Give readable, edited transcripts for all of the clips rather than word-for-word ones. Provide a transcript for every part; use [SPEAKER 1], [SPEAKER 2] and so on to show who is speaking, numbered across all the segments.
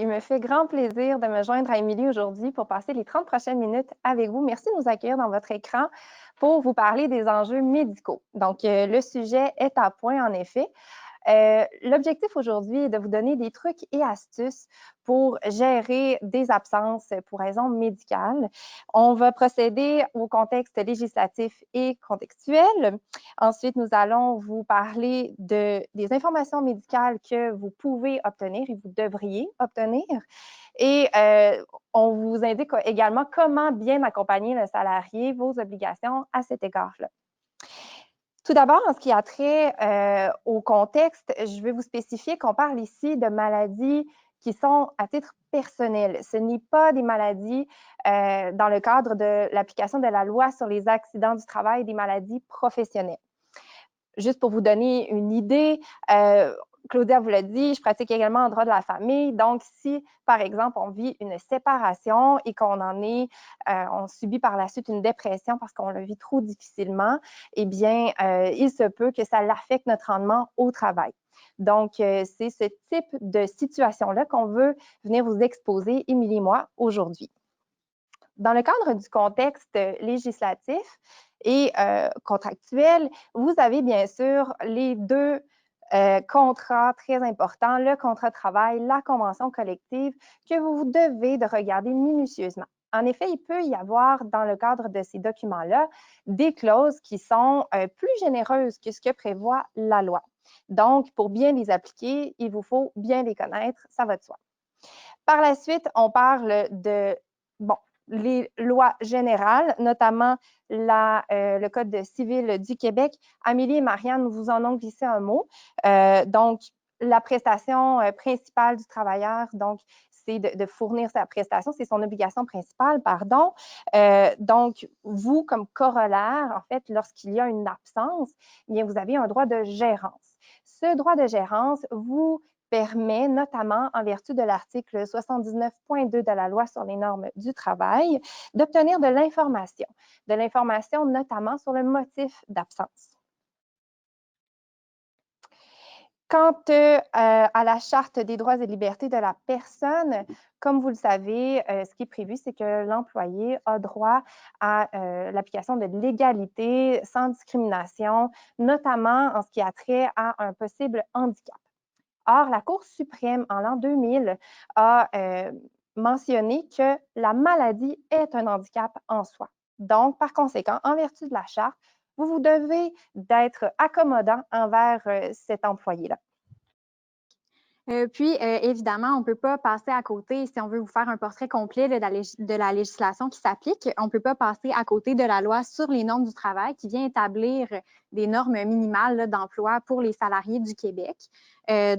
[SPEAKER 1] me fait grand plaisir de me joindre à Émilie aujourd'hui pour passer les 30 prochaines minutes avec vous. Merci de nous accueillir dans votre écran pour vous parler des enjeux médicaux. Donc, le sujet est à point, en effet. L'objectif aujourd'hui est de vous donner des trucs et astuces pour gérer des absences pour raisons médicales. On va procéder au contexte législatif et contextuel. Ensuite, nous allons vous parler des informations médicales que vous pouvez obtenir et vous devriez obtenir. Et on vous indique également comment bien accompagner le salarié, vos obligations à cet égard-là. Tout d'abord, en ce qui a trait au contexte, je vais vous spécifier qu'on parle ici de maladies qui sont à titre personnel. Ce n'est pas des maladies dans le cadre de l'application de la loi sur les accidents du travail, des maladies professionnelles. Juste pour vous donner une idée, Claudia vous l'a dit, je pratique également en droit de la famille. Donc, si, par exemple, on vit une séparation et qu'on on subit par la suite une dépression parce qu'on le vit trop difficilement, eh bien, il se peut que ça l'affecte notre rendement au travail. Donc, c'est ce type de situation-là qu'on veut venir vous exposer, Émilie et moi, aujourd'hui. Dans le cadre du contexte législatif et contractuel, vous avez bien sûr les deux contrats très importants, le contrat de travail, la convention collective, que vous devez de regarder minutieusement. En effet, il peut y avoir dans le cadre de ces documents-là des clauses qui sont plus généreuses que ce que prévoit la loi. Donc, pour bien les appliquer, il vous faut bien les connaître, ça va de soi. Par la suite, on parle de, les lois générales, notamment le Code civil du Québec. Amélie et Marianne vous en ont glissé un mot. Donc, la prestation principale du travailleur, donc, c'est de fournir sa prestation, c'est son obligation principale, pardon. Donc, vous, comme corollaire, en fait, lorsqu'il y a une absence, eh bien, vous avez un droit de gérance. Ce droit de gérance vous permet, notamment en vertu de l'article 79.2 de la Loi sur les normes du travail, d'obtenir de l'information notamment sur le motif d'absence. Quant à la Charte des droits et libertés de la personne, comme vous le savez, ce qui est prévu, c'est que l'employé a droit à l'application de l'égalité sans discrimination, notamment en ce qui a trait à un possible handicap. Or, la Cour suprême, en l'an 2000, a mentionné que la maladie est un handicap en soi. Donc, par conséquent, en vertu de la Charte, vous devez d'être accommodant envers cet employé-là.
[SPEAKER 2] Évidemment, on ne peut pas passer à côté, si on veut vous faire un portrait complet de la législation qui s'applique, on ne peut pas passer à côté de la loi sur les normes du travail qui vient établir des normes minimales d'emploi pour les salariés du Québec.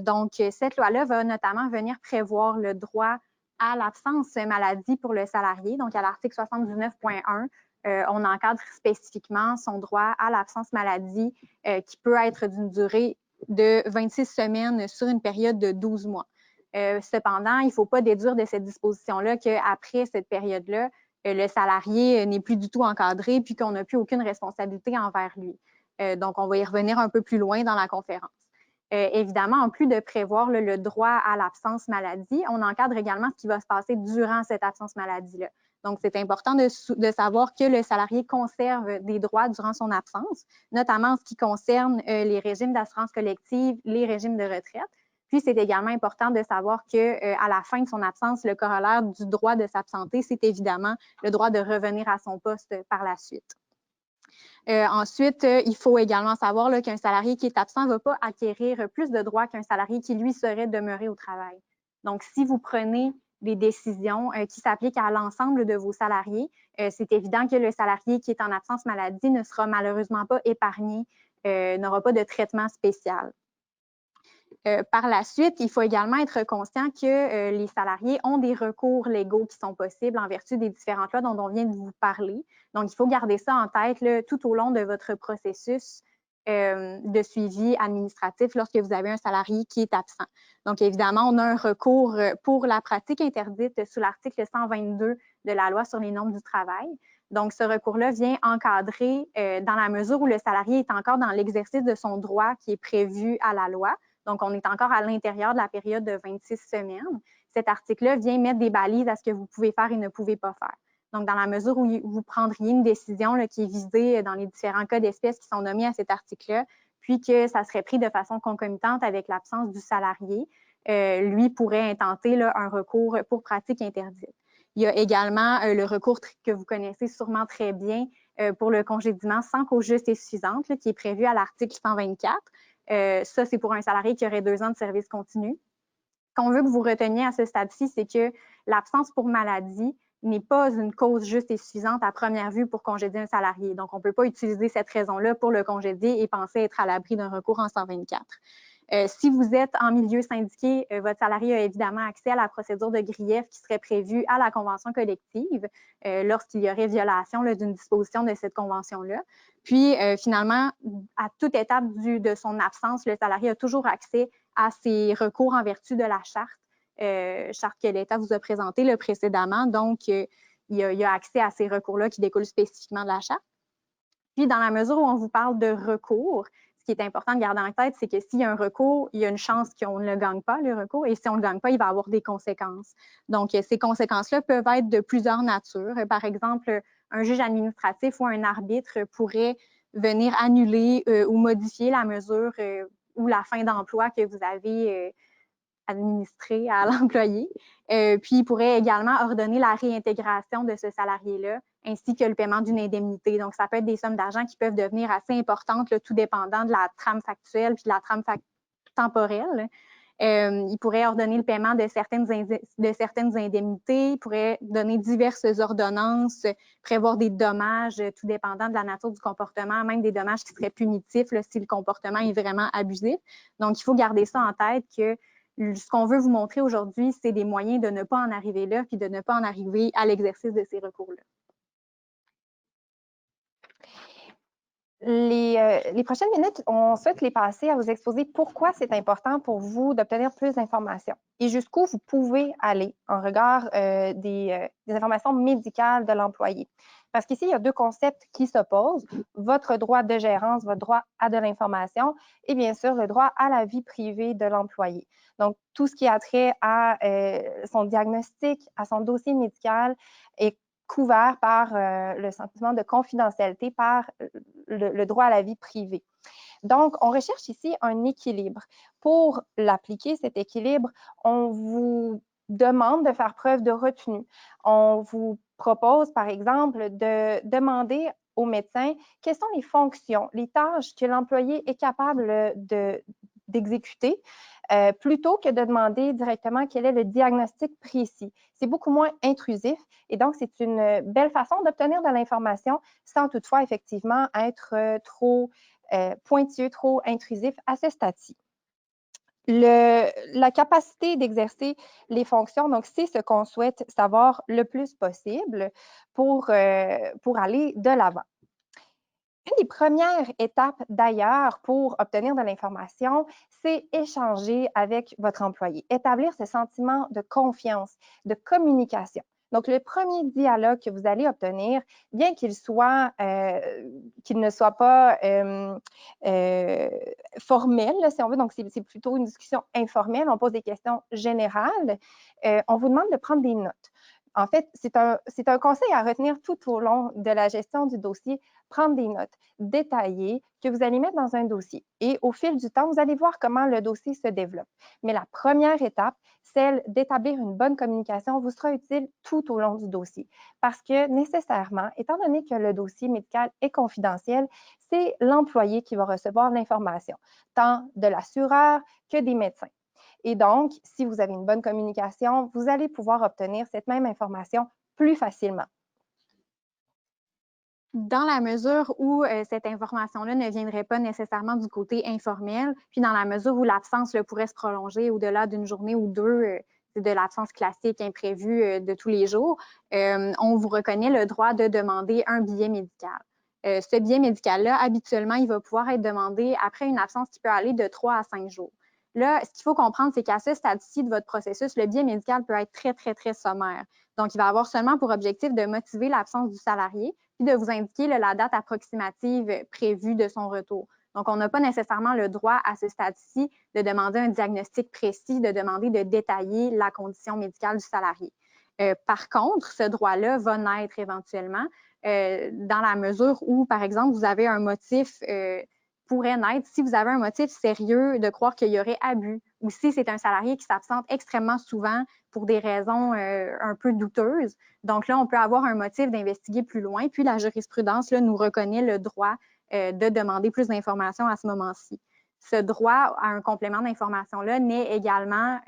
[SPEAKER 2] Donc, cette loi-là va notamment venir prévoir le droit à l'absence maladie pour le salarié. Donc, à l'article 79.1, on encadre spécifiquement son droit à l'absence maladie qui peut être d'une durée de 26 semaines sur une période de 12 mois. Cependant, il ne faut pas déduire de cette disposition-là qu'après cette période-là, le salarié n'est plus du tout encadré puis qu'on n'a plus aucune responsabilité envers lui. Donc, on va y revenir un peu plus loin dans la conférence. Évidemment, en plus de prévoir le droit à l'absence maladie, on encadre également ce qui va se passer durant cette absence maladie-là. Donc, c'est important de savoir que le salarié conserve des droits durant son absence, notamment en ce qui concerne les régimes d'assurance collective, les régimes de retraite. Puis, c'est également important de savoir qu'à la fin de son absence, le corollaire du droit de s'absenter, c'est évidemment le droit de revenir à son poste par la suite. Ensuite, il faut également savoir qu'un salarié qui est absent ne va pas acquérir plus de droits qu'un salarié qui, lui, serait demeuré au travail. Donc, si vous prenez des décisions qui s'appliquent à l'ensemble de vos salariés, c'est évident que le salarié qui est en absence maladie ne sera malheureusement pas épargné, n'aura pas de traitement spécial. Par la suite, il faut également être conscient que les salariés ont des recours légaux qui sont possibles en vertu des différentes lois dont on vient de vous parler. Donc, il faut garder ça en tête tout au long de votre processus de suivi administratif lorsque vous avez un salarié qui est absent. Donc, évidemment, on a un recours pour la pratique interdite sous l'article 122 de la Loi sur les normes du travail. Donc, ce recours-là vient encadrer dans la mesure où le salarié est encore dans l'exercice de son droit qui est prévu à la loi. Donc, on est encore à l'intérieur de la période de 26 semaines. cet article-là vient mettre des balises à ce que vous pouvez faire et ne pouvez pas faire. Donc, dans la mesure où vous prendriez une décision là, qui est visée dans les différents cas d'espèces qui sont nommés à cet article-là, puis que ça serait pris de façon concomitante avec l'absence du salarié, lui pourrait intenter là, un recours pour pratique interdite. Il y a également le recours que vous connaissez sûrement très bien pour le congédiement sans cause juste et suffisante, là, qui est prévu à l'article 124. Ça, c'est pour un salarié qui aurait 2 ans de service continu. Ce qu'on veut que vous reteniez à ce stade-ci, c'est que l'absence pour maladie n'est pas une cause juste et suffisante à première vue pour congédier un salarié. Donc, on ne peut pas utiliser cette raison-là pour le congédier et penser être à l'abri d'un recours en 124. Si vous êtes en milieu syndiqué, votre salarié a évidemment accès à la procédure de grief qui serait prévue à la convention collective lorsqu'il y aurait violation d'une disposition de cette convention-là. Puis, finalement, à toute étape de son absence, le salarié a toujours accès à ses recours en vertu de la charte, charte que l'État vous a présentée précédemment. Donc, il y a accès à ces recours-là qui découlent spécifiquement de la charte. Puis, dans la mesure où on vous parle de recours, ce qui est important de garder en tête, c'est que s'il y a un recours, il y a une chance qu'on ne le gagne pas, le recours, et si on ne le gagne pas, il va avoir des conséquences. Donc, ces conséquences-là peuvent être de plusieurs natures. Par exemple, un juge administratif ou un arbitre pourrait venir annuler ou modifier la mesure ou la fin d'emploi que vous avez administrée à l'employé. Puis, il pourrait également ordonner la réintégration de ce salarié-là ainsi que le paiement d'une indemnité. Donc, ça peut être des sommes d'argent qui peuvent devenir assez importantes, tout dépendant de la trame factuelle puis de la trame temporelle. Il pourrait ordonner le paiement de certaines indemnités, il pourrait donner diverses ordonnances, prévoir des dommages, tout dépendant de la nature du comportement, même des dommages qui seraient punitifs là, si le comportement est vraiment abusif. Donc, il faut garder ça en tête que ce qu'on veut vous montrer aujourd'hui, c'est des moyens de ne pas en arriver là puis de ne pas en arriver à l'exercice de ces recours-là.
[SPEAKER 1] Les prochaines minutes, on souhaite les passer à vous exposer pourquoi c'est important pour vous d'obtenir plus d'informations et jusqu'où vous pouvez aller en regard des informations médicales de l'employé. Parce qu'ici, il y a 2 concepts qui s'opposent, votre droit de gérance, votre droit à de l'information et bien sûr le droit à la vie privée de l'employé. Donc, tout ce qui a trait à son diagnostic, à son dossier médical est couvert par le sentiment de confidentialité, par le droit à la vie privée. Donc, on recherche ici un équilibre. Pour l'appliquer, cet équilibre, on vous demande de faire preuve de retenue. On vous propose, par exemple, de demander au médecin quelles sont les fonctions, les tâches que l'employé est capable d'exécuter, plutôt que de demander directement quel est le diagnostic précis. C'est beaucoup moins intrusif et donc c'est une belle façon d'obtenir de l'information sans toutefois effectivement être trop pointilleux, trop intrusif à ce stade-ci. La capacité d'exercer les fonctions, donc c'est ce qu'on souhaite savoir le plus possible pour aller de l'avant. Une des premières étapes d'ailleurs pour obtenir de l'information, c'est échanger avec votre employé, établir ce sentiment de confiance, de communication. Donc, le premier dialogue que vous allez obtenir, bien qu'il ne soit pas formel, si on veut, donc c'est plutôt une discussion informelle, on pose des questions générales, on vous demande de prendre des notes. En fait, c'est un conseil à retenir tout au long de la gestion du dossier, prendre des notes détaillées que vous allez mettre dans un dossier. Et au fil du temps, vous allez voir comment le dossier se développe. Mais la première étape, celle d'établir une bonne communication, vous sera utile tout au long du dossier. Parce que nécessairement, étant donné que le dossier médical est confidentiel, c'est l'employé qui va recevoir l'information, tant de l'assureur que des médecins. Et donc, si vous avez une bonne communication, vous allez pouvoir obtenir cette même information plus facilement.
[SPEAKER 2] Dans la mesure où cette information-là ne viendrait pas nécessairement du côté informel, puis dans la mesure où l'absence pourrait se prolonger au-delà d'une journée ou 2, de l'absence classique imprévue de tous les jours, on vous reconnaît le droit de demander un billet médical. Ce billet médical-là, habituellement, il va pouvoir être demandé après une absence qui peut aller de 3 à 5 jours. Là, ce qu'il faut comprendre, c'est qu'à ce stade-ci de votre processus, le billet médical peut être très, très, très sommaire. Donc, il va avoir seulement pour objectif de motiver l'absence du salarié puis de vous indiquer la date approximative prévue de son retour. Donc, on n'a pas nécessairement le droit à ce stade-ci de demander un diagnostic précis, de demander de détailler la condition médicale du salarié. Par contre, ce droit-là va naître éventuellement dans la mesure où, par exemple, vous avez un motif pourrait naître si vous avez un motif sérieux de croire qu'il y aurait abus ou si c'est un salarié qui s'absente extrêmement souvent pour des raisons un peu douteuses. Donc là, on peut avoir un motif d'investiguer plus loin. Puis la jurisprudence là, nous reconnaît le droit de demander plus d'informations à ce moment-ci. Ce droit à un complément d'information-là naît également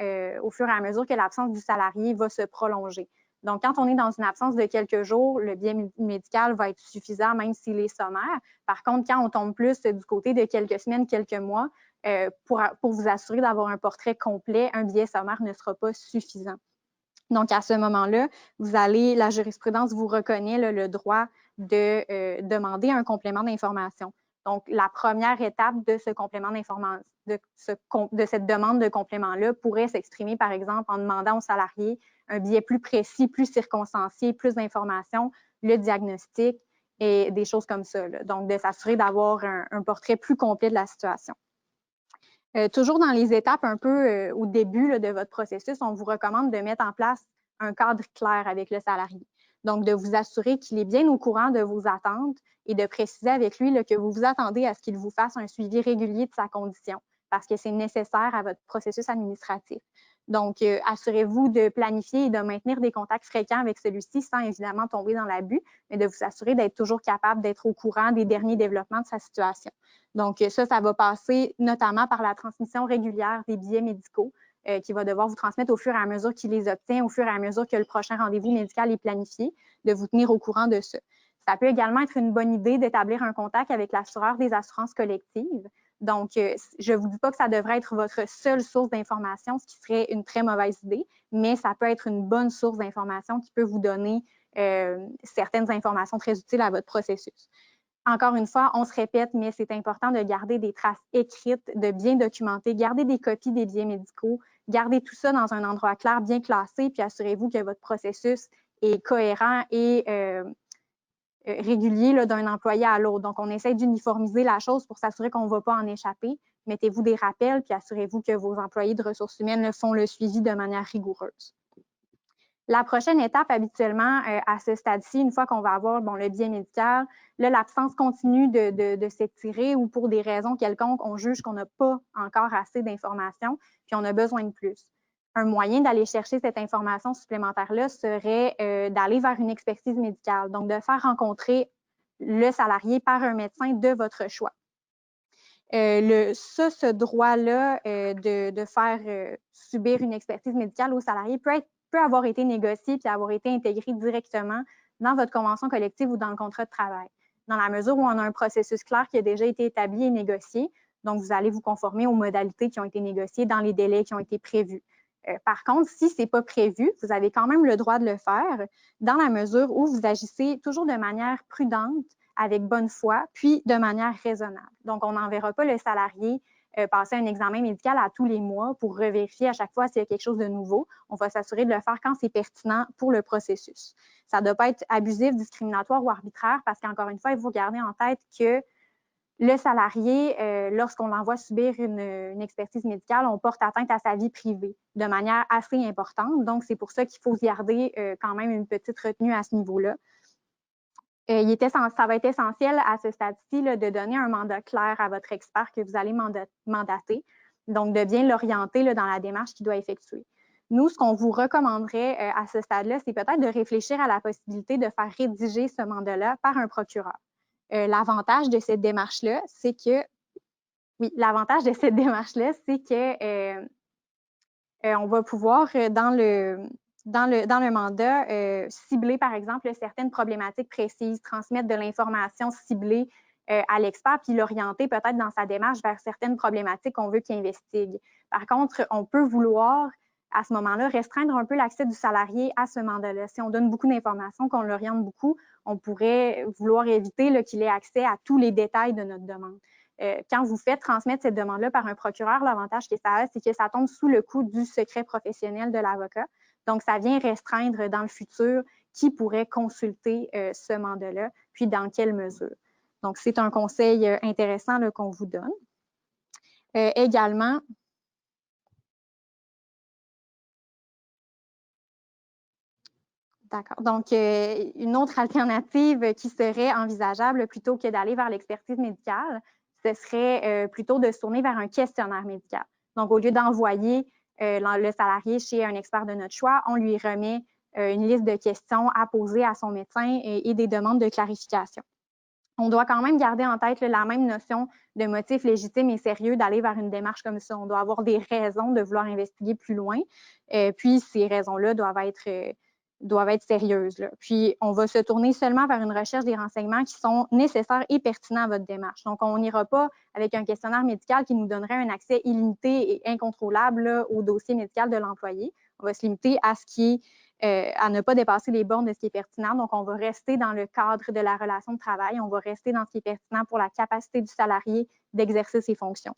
[SPEAKER 2] au fur et à mesure que l'absence du salarié va se prolonger. Donc, quand on est dans une absence de quelques jours, le biais médical va être suffisant, même s'il est sommaire. Par contre, quand on tombe plus du côté de quelques semaines, quelques mois, pour vous assurer d'avoir un portrait complet, un biais sommaire ne sera pas suffisant. Donc, à ce moment-là, la jurisprudence vous reconnaît là, le droit de demander un complément d'information. Donc, la première étape de ce complément d'information, de cette demande de complément-là pourrait s'exprimer, par exemple, en demandant au salarié un biais plus précis, plus circonstancié, plus d'informations, le diagnostic et des choses comme ça. Là. Donc, de s'assurer d'avoir un portrait plus complet de la situation. Toujours dans les étapes un peu au début là, de votre processus, on vous recommande de mettre en place un cadre clair avec le salarié. Donc, de vous assurer qu'il est bien au courant de vos attentes et de préciser avec lui là, que vous vous attendez à ce qu'il vous fasse un suivi régulier de sa condition parce que c'est nécessaire à votre processus administratif. Donc, assurez-vous de planifier et de maintenir des contacts fréquents avec celui-ci sans évidemment tomber dans l'abus, mais de vous assurer d'être toujours capable d'être au courant des derniers développements de sa situation. Donc, ça va passer notamment par la transmission régulière des billets médicaux qu'il va devoir vous transmettre au fur et à mesure qu'il les obtient, au fur et à mesure que le prochain rendez-vous médical est planifié, de vous tenir au courant de ça. Ça peut également être une bonne idée d'établir un contact avec l'assureur des assurances collectives. Donc, je ne vous dis pas que ça devrait être votre seule source d'information, ce qui serait une très mauvaise idée, mais ça peut être une bonne source d'information qui peut vous donner certaines informations très utiles à votre processus. Encore une fois, on se répète, mais c'est important de garder des traces écrites, de bien documenter, garder des copies des billets médicaux, garder tout ça dans un endroit clair, bien classé, puis assurez-vous que votre processus est cohérent et régulier d'un employé à l'autre. Donc, on essaie d'uniformiser la chose pour s'assurer qu'on ne va pas en échapper. Mettez-vous des rappels, puis assurez-vous que vos employés de ressources humaines font le suivi de manière rigoureuse. La prochaine étape, habituellement, à ce stade-ci, une fois qu'on va avoir le biais médical, l'absence continue de s'étirer ou pour des raisons quelconques, on juge qu'on n'a pas encore assez d'informations, puis on a besoin de plus. Un moyen d'aller chercher cette information supplémentaire-là serait d'aller vers une expertise médicale, donc de faire rencontrer le salarié par un médecin de votre choix. Ce droit-là de faire subir une expertise médicale au salarié peut avoir été négocié puis avoir été intégré directement dans votre convention collective ou dans le contrat de travail, dans la mesure où on a un processus clair qui a déjà été établi et négocié. Donc, vous allez vous conformer aux modalités qui ont été négociées dans les délais qui ont été prévus. Par contre, si ce n'est pas prévu, vous avez quand même le droit de le faire dans la mesure où vous agissez toujours de manière prudente, avec bonne foi, puis de manière raisonnable. Donc, on n'enverra pas le salarié passer un examen médical à tous les mois pour revérifier à chaque fois s'il y a quelque chose de nouveau. On va s'assurer de le faire quand c'est pertinent pour le processus. Ça ne doit pas être abusif, discriminatoire ou arbitraire parce qu'encore une fois, il faut garder en tête que le salarié, lorsqu'on l'envoie subir une expertise médicale, on porte atteinte à sa vie privée de manière assez importante. Donc, c'est pour ça qu'il faut garder quand même une petite retenue à ce niveau-là. Ça va être essentiel à ce stade-ci de donner un mandat clair à votre expert que vous allez mandater, donc de bien l'orienter dans la démarche qu'il doit effectuer. Nous, ce qu'on vous recommanderait à ce stade-là, c'est peut-être de réfléchir à la possibilité de faire rédiger ce mandat-là par un procureur. L'avantage de cette démarche-là, c'est que on va pouvoir dans le mandat, cibler, par exemple, certaines problématiques précises, transmettre de l'information ciblée à l'expert, puis l'orienter peut-être dans sa démarche vers certaines problématiques qu'on veut qu'il investigue. Par contre, on peut vouloir, à ce moment-là, restreindre un peu l'accès du salarié à ce mandat-là. Si on donne beaucoup d'informations, qu'on l'oriente beaucoup, on pourrait vouloir éviter qu'il ait accès à tous les détails de notre demande. Quand vous faites transmettre cette demande-là par un procureur, l'avantage que ça a, c'est que ça tombe sous le coup du secret professionnel de l'avocat. Donc, ça vient restreindre dans le futur qui pourrait consulter ce mandat-là, puis dans quelle mesure. Donc, c'est un conseil intéressant qu'on vous donne. Également, d'accord. Donc, une autre alternative qui serait envisageable plutôt que d'aller vers l'expertise médicale, ce serait plutôt de se tourner vers un questionnaire médical. Donc, au lieu d'envoyer le salarié chez un expert de notre choix, on lui remet une liste de questions à poser à son médecin et des demandes de clarification. On doit quand même garder en tête la même notion de motif légitime et sérieux d'aller vers une démarche comme ça. On doit avoir des raisons de vouloir investiguer plus loin, puis ces raisons-là doivent être sérieuses. Là. Puis, on va se tourner seulement vers une recherche des renseignements qui sont nécessaires et pertinents à votre démarche. Donc, on n'ira pas avec un questionnaire médical qui nous donnerait un accès illimité et incontrôlable là, au dossier médical de l'employé. On va se limiter à ce qui est à ne pas dépasser les bornes de ce qui est pertinent. Donc, on va rester dans le cadre de la relation de travail. On va rester dans ce qui est pertinent pour la capacité du salarié d'exercer ses fonctions.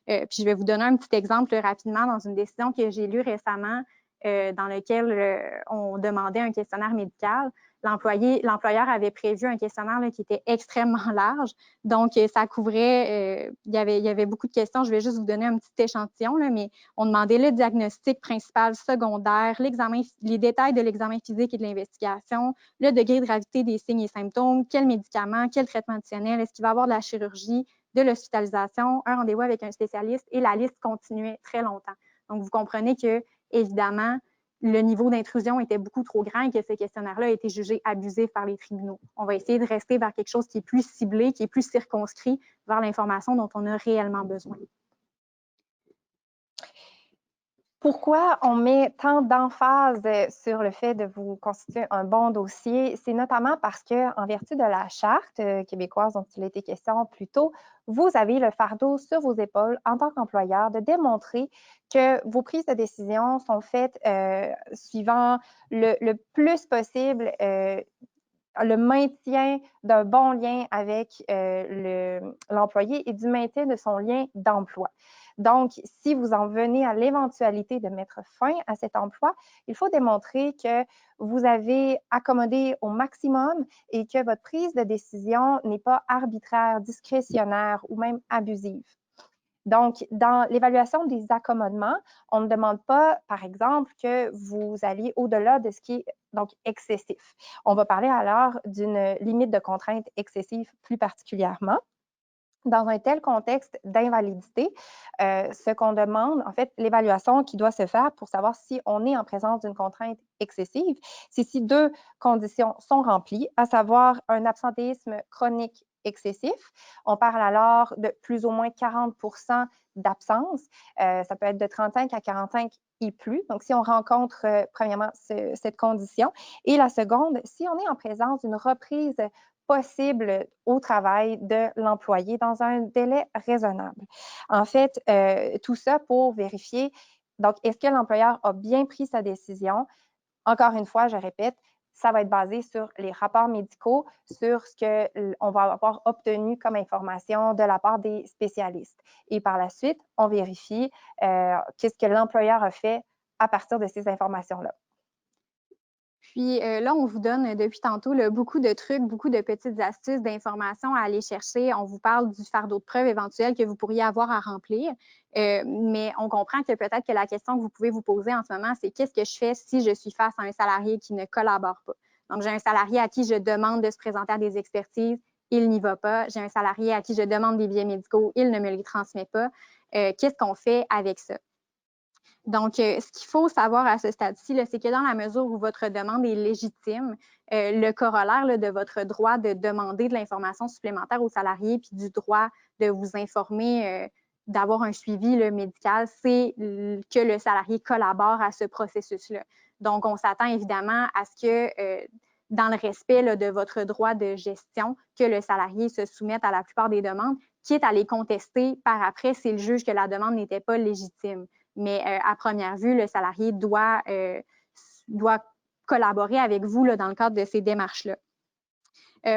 [SPEAKER 2] Puis, je vais vous donner un petit exemple rapidement dans une décision que j'ai lue récemment dans laquelle on demandait un questionnaire médical. L'employeur avait prévu un questionnaire là, qui était extrêmement large. Donc, ça couvrait, il y avait beaucoup de questions. Je vais juste vous donner un petit échantillon, là, mais on demandait le diagnostic principal, secondaire, les détails de l'examen physique et de l'investigation, le degré de gravité des signes et symptômes, quels médicaments, quel traitement additionnel, est-ce qu'il va y avoir de la chirurgie, de l'hospitalisation, un rendez-vous avec un spécialiste, et la liste continuait très longtemps. Donc, vous comprenez que, évidemment, le niveau d'intrusion était beaucoup trop grand et que ce questionnaire-là a été jugé abusif par les tribunaux. On va essayer de rester vers quelque chose qui est plus ciblé, qui est plus circonscrit vers l'information dont on a réellement besoin.
[SPEAKER 1] Pourquoi on met tant d'emphase sur le fait de vous constituer un bon dossier? C'est notamment parce qu'en vertu de la charte québécoise dont il a été question plus tôt, vous avez le fardeau sur vos épaules en tant qu'employeur de démontrer que vos prises de décision sont faites suivant le plus possible le maintien d'un bon lien avec l'employé et du maintien de son lien d'emploi. Donc, si vous en venez à l'éventualité de mettre fin à cet emploi, il faut démontrer que vous avez accommodé au maximum et que votre prise de décision n'est pas arbitraire, discrétionnaire ou même abusive. Donc, dans l'évaluation des accommodements, on ne demande pas, par exemple, que vous alliez au-delà de ce qui est donc excessif. On va parler alors d'une limite de contrainte excessive plus particulièrement. Dans un tel contexte d'invalidité, ce qu'on demande, en fait, l'évaluation qui doit se faire pour savoir si on est en présence d'une contrainte excessive, c'est si deux conditions sont remplies, à savoir un absentéisme chronique excessif. On parle alors de plus ou moins 40 d'absence. Ça peut être de 35 à 45 et plus. Donc, si on rencontre, premièrement, cette condition. Et la seconde, si on est en présence d'une reprise possible au travail de l'employé dans un délai raisonnable. En fait, tout ça pour vérifier, donc, est-ce que l'employeur a bien pris sa décision? Encore une fois, je répète, ça va être basé sur les rapports médicaux, sur ce qu'on va avoir obtenu comme information de la part des spécialistes. Et par la suite, on vérifie qu'est-ce que l'employeur a fait à partir de ces informations-là.
[SPEAKER 2] Puis là, on vous donne depuis tantôt beaucoup de trucs, beaucoup de petites astuces, d'informations à aller chercher. On vous parle du fardeau de preuves éventuel que vous pourriez avoir à remplir. Mais on comprend que peut-être que la question que vous pouvez vous poser en ce moment, c'est qu'est-ce que je fais si je suis face à un salarié qui ne collabore pas? Donc, j'ai un salarié à qui je demande de se présenter à des expertises, il n'y va pas. J'ai un salarié à qui je demande des billets médicaux, il ne me les transmet pas. Qu'est-ce qu'on fait avec ça? Donc, ce qu'il faut savoir à ce stade-ci, c'est que dans la mesure où votre demande est légitime, le corollaire là, de votre droit de demander de l'information supplémentaire aux salariés puis du droit de vous informer, d'avoir un suivi médical, c'est que le salarié collabore à ce processus-là. Donc, on s'attend évidemment à ce que, dans le respect là, de votre droit de gestion, que le salarié se soumette à la plupart des demandes, quitte à les contester par après s'il juge que la demande n'était pas légitime. Mais à première vue, le salarié doit collaborer avec vous là, dans le cadre de ces démarches-là.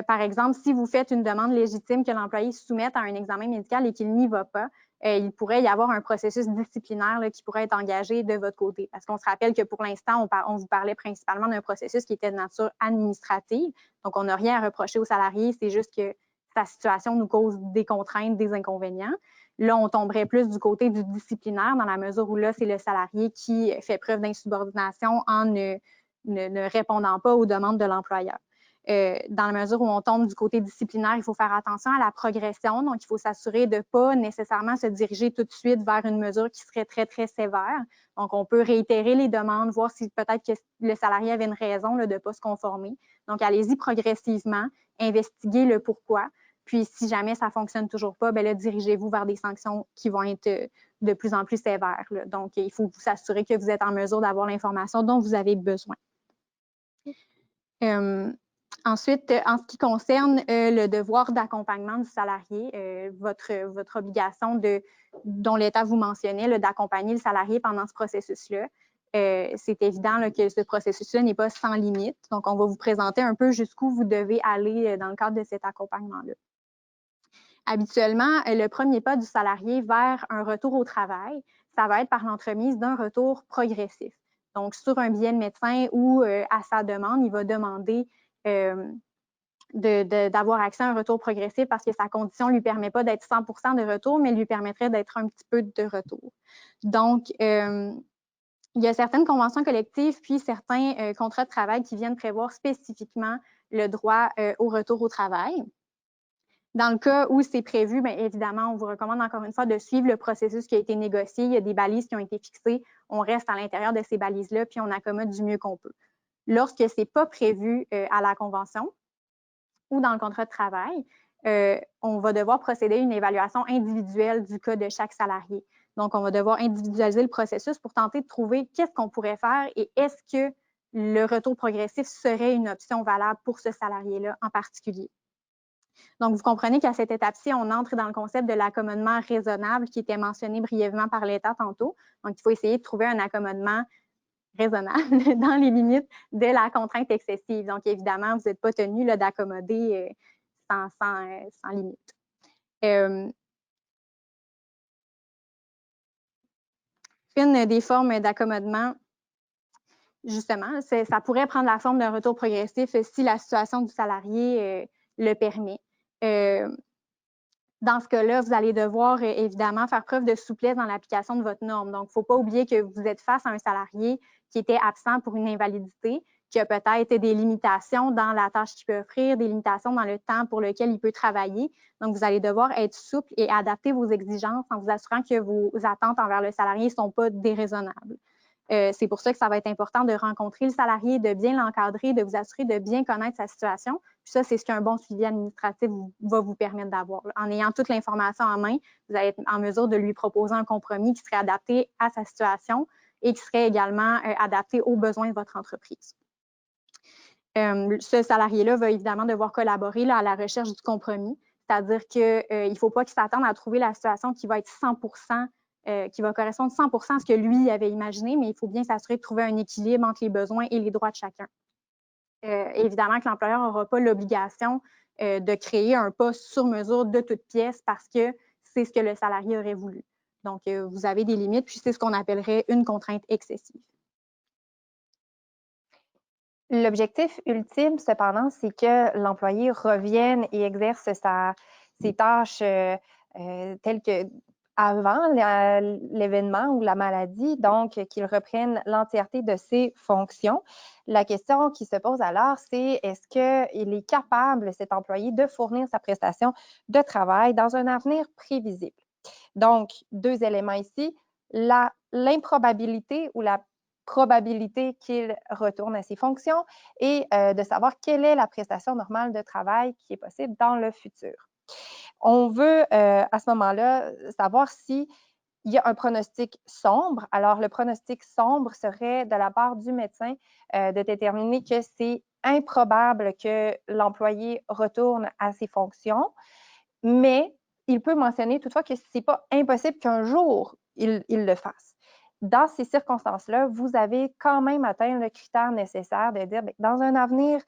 [SPEAKER 2] Par exemple, si vous faites une demande légitime que l'employé soumette à un examen médical et qu'il n'y va pas, il pourrait y avoir un processus disciplinaire là, qui pourrait être engagé de votre côté. Parce qu'on se rappelle que pour l'instant, on vous parlait principalement d'un processus qui était de nature administrative. Donc, on n'a rien à reprocher aux salariés, c'est juste que sa situation nous cause des contraintes, des inconvénients. Là, on tomberait plus du côté du disciplinaire, dans la mesure où là, c'est le salarié qui fait preuve d'insubordination en ne répondant pas aux demandes de l'employeur. Dans la mesure où on tombe du côté disciplinaire, il faut faire attention à la progression. Donc, il faut s'assurer de ne pas nécessairement se diriger tout de suite vers une mesure qui serait très, très sévère. Donc, on peut réitérer les demandes, voir si peut-être que le salarié avait une raison là, de ne pas se conformer. Donc, allez-y progressivement, investiguez le pourquoi. Puis, si jamais ça ne fonctionne toujours pas, bien là, dirigez-vous vers des sanctions qui vont être de plus en plus sévères. Là. Donc, il faut vous assurer que vous êtes en mesure d'avoir l'information dont vous avez besoin. Ensuite, en ce qui concerne le devoir d'accompagnement du salarié, votre obligation dont l'État vous mentionnait, d'accompagner le salarié pendant ce processus-là, c'est évident là, que ce processus-là n'est pas sans limite. Donc, on va vous présenter un peu jusqu'où vous devez aller dans le cadre de cet accompagnement-là. Habituellement, le premier pas du salarié vers un retour au travail, ça va être par l'entremise d'un retour progressif. Donc, sur un billet de médecin ou à sa demande, il va demander d'avoir accès à un retour progressif parce que sa condition ne lui permet pas d'être 100% de retour, mais lui permettrait d'être un petit peu de retour. Donc, il y a certaines conventions collectives puis certains contrats de travail qui viennent prévoir spécifiquement le droit au retour au travail. Dans le cas où c'est prévu, bien évidemment, on vous recommande encore une fois de suivre le processus qui a été négocié. Il y a des balises qui ont été fixées. On reste à l'intérieur de ces balises-là, puis on accommode du mieux qu'on peut. Lorsque ce n'est pas prévu à la convention ou dans le contrat de travail, on va devoir procéder à une évaluation individuelle du cas de chaque salarié. Donc, on va devoir individualiser le processus pour tenter de trouver qu'est-ce qu'on pourrait faire et est-ce que le retour progressif serait une option valable pour ce salarié-là en particulier. Donc, vous comprenez qu'à cette étape-ci, on entre dans le concept de l'accommodement raisonnable qui était mentionné brièvement par l'État tantôt. Donc, il faut essayer de trouver un accommodement raisonnable dans les limites de la contrainte excessive. Donc, évidemment, vous n'êtes pas tenu d'accommoder sans limite. Une des formes d'accommodement, justement, ça pourrait prendre la forme d'un retour progressif si la situation du salarié le permet. Dans ce cas-là, vous allez devoir évidemment faire preuve de souplesse dans l'application de votre norme. Donc, il ne faut pas oublier que vous êtes face à un salarié qui était absent pour une invalidité, qui a peut-être des limitations dans la tâche qu'il peut offrir, des limitations dans le temps pour lequel il peut travailler. Donc, vous allez devoir être souple et adapter vos exigences en vous assurant que vos attentes envers le salarié ne sont pas déraisonnables. C'est pour ça que ça va être important de rencontrer le salarié, de bien l'encadrer, de vous assurer de bien connaître sa situation. Puis ça, c'est ce qu'un bon suivi administratif va vous permettre d'avoir. En ayant toute l'information en main, vous allez être en mesure de lui proposer un compromis qui serait adapté à sa situation et qui serait également adapté aux besoins de votre entreprise. Ce salarié-là va évidemment devoir collaborer à la recherche du compromis, c'est-à-dire qu'il ne faut pas qu'il s'attende à trouver la situation qui va être 100%, qui va correspondre 100% à ce que lui avait imaginé, mais il faut bien s'assurer de trouver un équilibre entre les besoins et les droits de chacun. Évidemment que l'employeur n'aura pas l'obligation de créer un poste sur mesure de toute pièce parce que c'est ce que le salarié aurait voulu. Donc, vous avez des limites, puis c'est ce qu'on appellerait une contrainte excessive.
[SPEAKER 1] L'objectif ultime, cependant, c'est que l'employé revienne et exerce ses tâches telles que avant l'événement ou la maladie, donc qu'il reprenne l'entièreté de ses fonctions. La question qui se pose alors, c'est est-ce qu'il est capable, cet employé, de fournir sa prestation de travail dans un avenir prévisible? Donc, deux éléments ici, l'improbabilité ou la probabilité qu'il retourne à ses fonctions et de savoir quelle est la prestation normale de travail qui est possible dans le futur. On veut à ce moment-là savoir s'il y a un pronostic sombre. Alors, le pronostic sombre serait de la part du médecin de déterminer que c'est improbable que l'employé retourne à ses fonctions, mais il peut mentionner toutefois que ce n'est pas impossible qu'un jour, il le fasse. Dans ces circonstances-là, vous avez quand même atteint le critère nécessaire de dire, bien, dans un avenir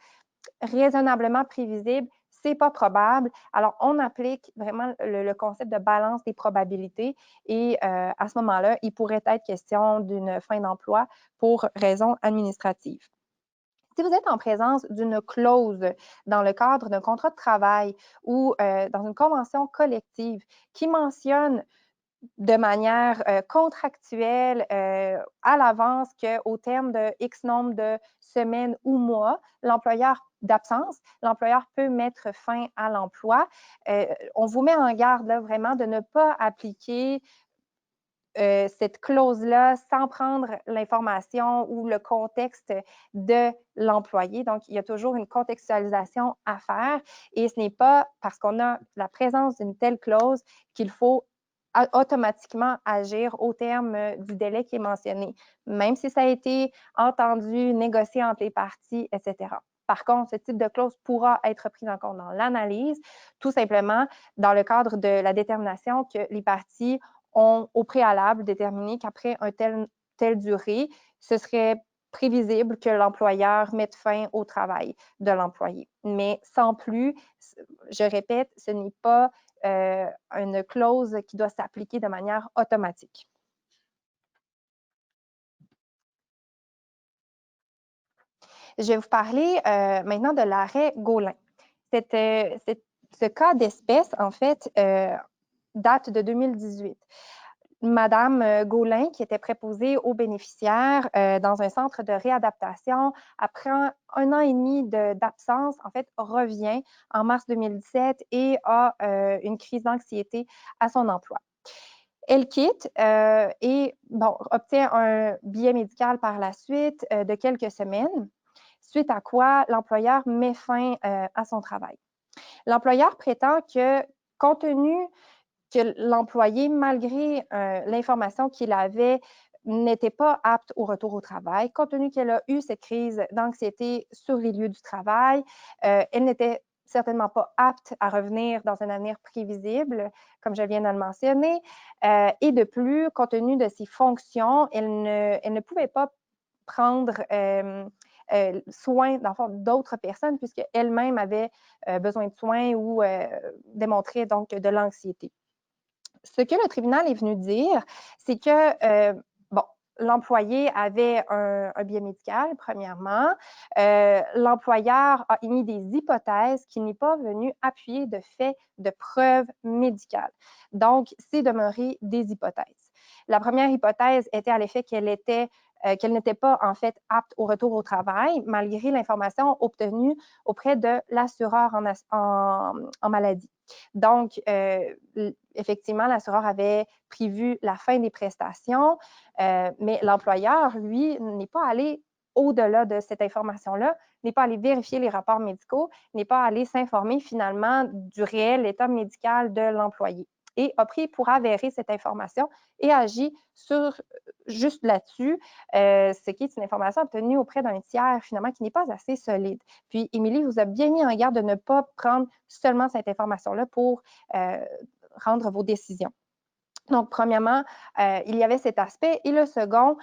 [SPEAKER 1] raisonnablement prévisible, ce n'est pas probable. Alors, on applique vraiment le concept de balance des probabilités et à ce moment-là, il pourrait être question d'une fin d'emploi pour raison administrative. Si vous êtes en présence d'une clause dans le cadre d'un contrat de travail ou dans une convention collective qui mentionne de manière contractuelle à l'avance qu'au terme de X nombre de semaines ou mois, d'absence, l'employeur peut mettre fin à l'emploi. On vous met en garde là, vraiment de ne pas appliquer cette clause-là sans prendre l'information ou le contexte de l'employé. Donc, il y a toujours une contextualisation à faire et ce n'est pas parce qu'on a la présence d'une telle clause qu'il faut automatiquement agir au terme du délai qui est mentionné, même si ça a été entendu, négocié entre les parties, etc. Par contre, ce type de clause pourra être pris en compte dans l'analyse, tout simplement dans le cadre de la détermination que les parties ont au préalable déterminé qu'après telle durée, ce serait prévisible que l'employeur mette fin au travail de l'employé. Mais sans plus, je répète, ce n'est pas une clause qui doit s'appliquer de manière automatique. Je vais vous parler maintenant de l'arrêt Gaulin. Ce cas d'espèce, en fait, date de 2018. Madame Gaulin, qui était préposée aux bénéficiaires dans un centre de réadaptation, après un an et demi d'absence, en fait, revient en mars 2017 et a une crise d'anxiété à son emploi. Elle quitte et obtient un billet médical par la suite de quelques semaines, suite à quoi l'employeur met fin à son travail. L'employeur prétend que, compte tenu que l'employé, malgré l'information qu'il avait, n'était pas apte au retour au travail, compte tenu qu'elle a eu cette crise d'anxiété sur les lieux du travail, elle n'était certainement pas apte à revenir dans un avenir prévisible, comme je viens de le mentionner. Et de plus, compte tenu de ses fonctions, elle ne pouvait pas prendre soin d'autres personnes puisqu'elle-même avait besoin de soins ou démontrait donc de l'anxiété. Ce que le tribunal est venu dire, c'est que l'employé avait un billet médical, premièrement. L'employeur a émis des hypothèses qui n'est pas venu appuyer de faits de preuves médicales. Donc, c'est demeuré des hypothèses. La première hypothèse était à l'effet qu'elle n'était pas en fait apte au retour au travail, malgré l'information obtenue auprès de l'assureur en maladie. Donc, effectivement, l'assureur avait prévu la fin des prestations, mais l'employeur, lui, n'est pas allé au-delà de cette information-là, n'est pas allé vérifier les rapports médicaux, n'est pas allé s'informer finalement du réel état médical de l'employé et a pris pour avérer cette information et agit juste là-dessus, ce qui est une information obtenue auprès d'un tiers, finalement, qui n'est pas assez solide. Puis, Émilie vous a bien mis en garde de ne pas prendre seulement cette information-là pour rendre vos décisions. Donc, premièrement, il y avait cet aspect. Et le second,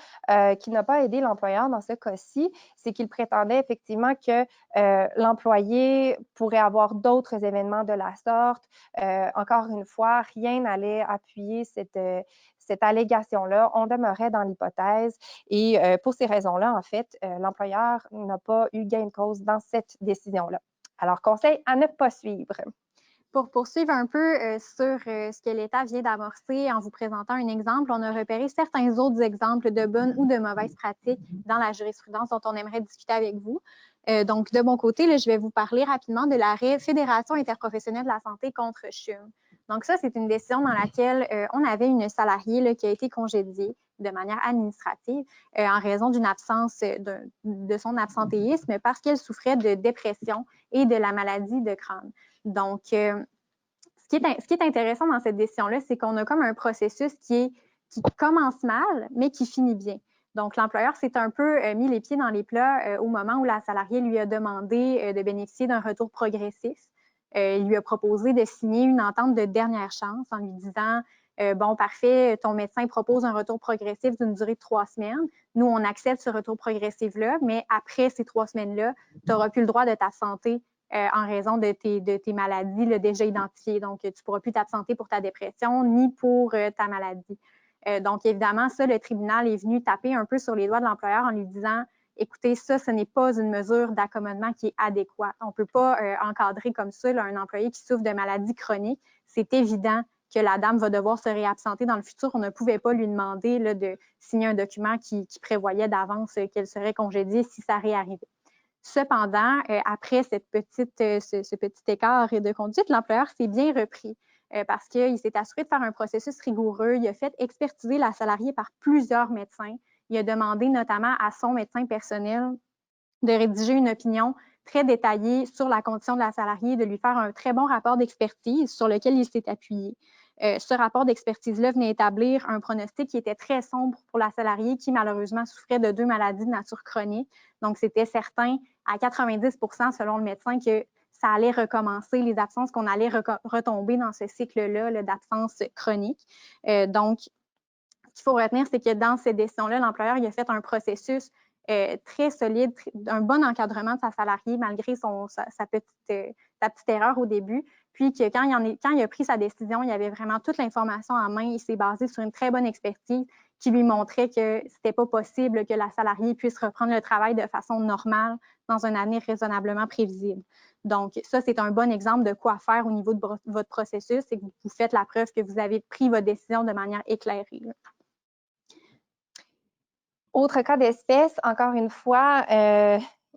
[SPEAKER 1] qui n'a pas aidé l'employeur dans ce cas-ci, c'est qu'il prétendait effectivement que l'employé pourrait avoir d'autres événements de la sorte. Encore une fois, rien n'allait appuyer cette allégation-là. On demeurait dans l'hypothèse. Et pour ces raisons-là, en fait, l'employeur n'a pas eu gain de cause dans cette décision-là. Alors, conseil à ne pas suivre.
[SPEAKER 2] Pour poursuivre un peu sur ce que l'État vient d'amorcer en vous présentant un exemple, on a repéré certains autres exemples de bonnes ou de mauvaises pratiques dans la jurisprudence dont on aimerait discuter avec vous. Donc, de mon côté, là, je vais vous parler rapidement de l'arrêt Fédération interprofessionnelle de la santé contre CHUM. Donc, ça, c'est une décision dans laquelle on avait une salariée là, qui a été congédiée de manière administrative en raison d'une absence de son absentéisme parce qu'elle souffrait de dépression et de la maladie de Crohn. Donc, ce qui est intéressant dans cette décision-là, c'est qu'on a comme un processus qui commence mal, mais qui finit bien. Donc, l'employeur s'est un peu mis les pieds dans les plats au moment où la salariée lui a demandé de bénéficier d'un retour progressif. Il lui a proposé de signer une entente de dernière chance en lui disant bon, parfait, ton médecin propose un retour progressif d'une durée de 3 semaines. Nous, on accepte ce retour progressif-là, mais après ces 3 semaines-là, tu n'auras plus le droit de t'absenter en raison de tes maladies là, déjà identifiées. Donc, tu ne pourras plus t'absenter pour ta dépression ni pour ta maladie. Donc, évidemment, ça, le tribunal est venu taper un peu sur les doigts de l'employeur en lui disant écoutez, ça, ce n'est pas une mesure d'accommodement qui est adéquate. On ne peut pas encadrer comme ça là, un employé qui souffre de maladies chroniques. C'est évident que la dame va devoir se réabsenter dans le futur. On ne pouvait pas lui demander là, de signer un document qui prévoyait d'avance qu'elle serait congédiée si ça réarrivait. Cependant, après ce petit écart de conduite, l'employeur s'est bien repris parce qu'il s'est assuré de faire un processus rigoureux. Il a fait expertiser la salariée par plusieurs médecins. Il a demandé notamment à son médecin personnel de rédiger une opinion très détaillée sur la condition de la salariée, de lui faire un très bon rapport d'expertise sur lequel il s'est appuyé. Ce rapport d'expertise-là venait établir un pronostic qui était très sombre pour la salariée qui, malheureusement, souffrait de 2 maladies de nature chronique. Donc, c'était certain à 90 % selon le médecin que ça allait recommencer, les absences, qu'on allait retomber dans ce cycle-là d'absence chronique. Donc, ce qu'il faut retenir, c'est que dans ces décisions-là, l'employeur il a fait un processus très solide, un bon encadrement de sa salariée malgré sa petite erreur au début. Puis que quand il a pris sa décision, il y avait vraiment toute l'information en main. Il s'est basé sur une très bonne expertise qui lui montrait que ce n'était pas possible que la salariée puisse reprendre le travail de façon normale dans un avenir raisonnablement prévisible. Donc, ça, c'est un bon exemple de quoi faire au niveau de votre processus, c'est que vous faites la preuve que vous avez pris votre décision de manière éclairée.
[SPEAKER 1] Autre cas d'espèce, encore une fois,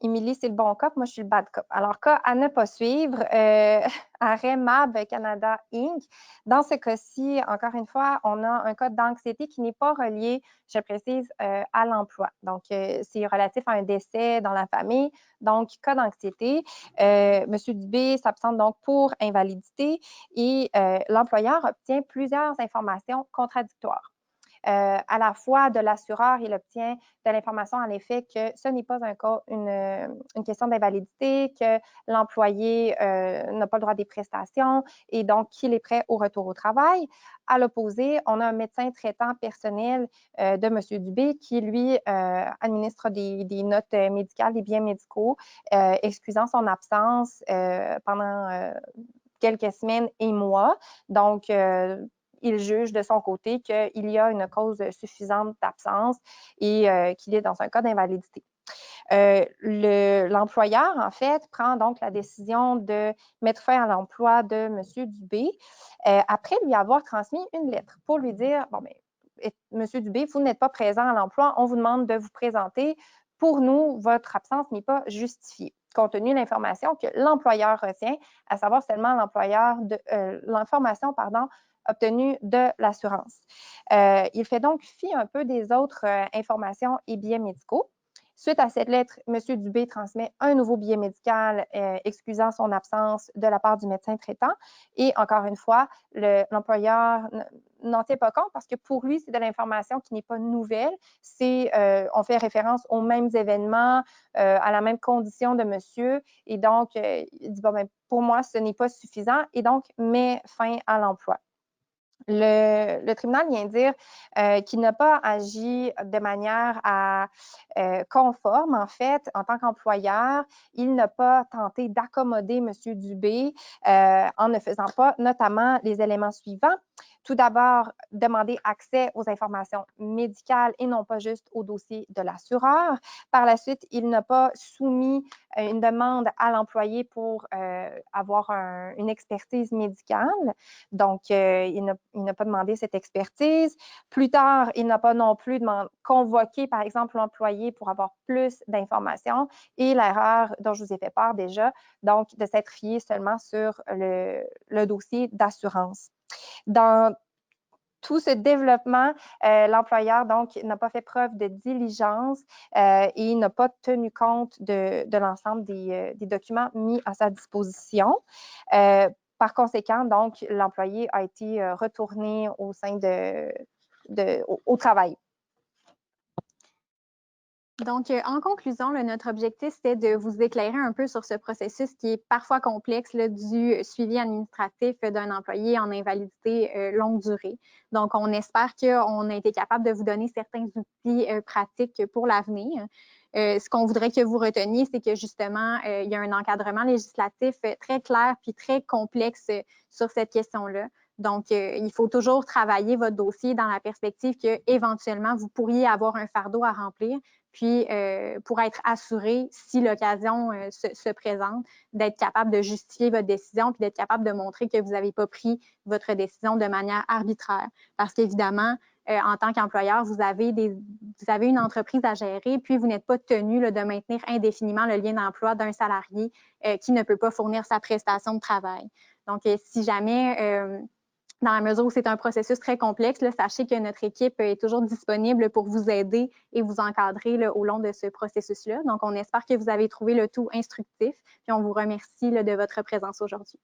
[SPEAKER 1] Émilie, c'est le bon cop, moi je suis le bad cop. Alors, cas à ne pas suivre, arrêt MAB Canada Inc. Dans ce cas-ci, encore une fois, on a un cas d'anxiété qui n'est pas relié, je précise, à l'emploi. Donc, c'est relatif à un décès dans la famille. Donc, cas d'anxiété, M. Dubé s'absente donc pour invalidité et l'employeur obtient plusieurs informations contradictoires. À la fois de l'assureur, il obtient de l'information à l'effet que ce n'est pas un cas, une question d'invalidité, que l'employé n'a pas le droit des prestations et donc qu'il est prêt au retour au travail. À l'opposé, on a un médecin traitant personnel de M. Dubé qui, lui, administre des notes médicales, des biens médicaux, excusant son absence pendant quelques semaines et mois. Donc, il juge de son côté qu'il y a une cause suffisante d'absence et qu'il est dans un cas d'invalidité. L'employeur, en fait, prend donc la décision de mettre fin à l'emploi de M. Dubé après lui avoir transmis une lettre pour lui dire, bon, mais M. Dubé, vous n'êtes pas présent à l'emploi, on vous demande de vous présenter. Pour nous, votre absence n'est pas justifiée, compte tenu de l'information que l'employeur retient, à savoir seulement l'information, obtenue de l'assurance. Il fait donc fi un peu des autres informations et biais médicaux. Suite à cette lettre, M. Dubé transmet un nouveau billet médical excusant son absence de la part du médecin traitant. Et encore une fois, l'employeur n'en tient pas compte parce que pour lui, c'est de l'information qui n'est pas nouvelle. On fait référence aux mêmes événements, à la même condition de monsieur. Et donc, il dit, bon, ben, pour moi, ce n'est pas suffisant et donc met fin à l'emploi. Le tribunal vient dire qu'il n'a pas agi de manière conforme, en fait, en tant qu'employeur. Il n'a pas tenté d'accommoder M. Dubé en ne faisant pas notamment les éléments suivants. Tout d'abord, demander accès aux informations médicales et non pas juste au dossier de l'assureur. Par la suite, il n'a pas soumis une demande à l'employé pour avoir une expertise médicale. Donc, il n'a pas demandé cette expertise. Plus tard, il n'a pas non plus convoqué, par exemple, l'employé pour avoir plus d'informations. Et l'erreur dont je vous ai fait part déjà, donc de s'être fié seulement sur le dossier d'assurance. Dans tout ce développement, l'employeur, donc, n'a pas fait preuve de diligence et n'a pas tenu compte de l'ensemble des documents mis à sa disposition. Par conséquent, donc, l'employé a été retourné au sein au travail.
[SPEAKER 2] Donc, en conclusion, notre objectif, c'était de vous éclairer un peu sur ce processus qui est parfois complexe du suivi administratif d'un employé en invalidité longue durée. Donc, on espère qu'on a été capable de vous donner certains outils pratiques pour l'avenir. Ce qu'on voudrait que vous reteniez, c'est que justement, il y a un encadrement législatif très clair puis très complexe sur cette question-là. Donc, il faut toujours travailler votre dossier dans la perspective qu'éventuellement, vous pourriez avoir un fardeau à remplir. puis pour être assuré, si l'occasion se présente, d'être capable de justifier votre décision puis d'être capable de montrer que vous n'avez pas pris votre décision de manière arbitraire. Parce qu'évidemment, en tant qu'employeur, vous avez une entreprise à gérer, puis vous n'êtes pas tenu là, de maintenir indéfiniment le lien d'emploi d'un salarié qui ne peut pas fournir sa prestation de travail. Donc, si jamais, dans la mesure où c'est un processus très complexe, là, sachez que notre équipe est toujours disponible pour vous aider et vous encadrer là, au long de ce processus-là. Donc, on espère que vous avez trouvé le tout instructif, puis on vous remercie là, de votre présence aujourd'hui.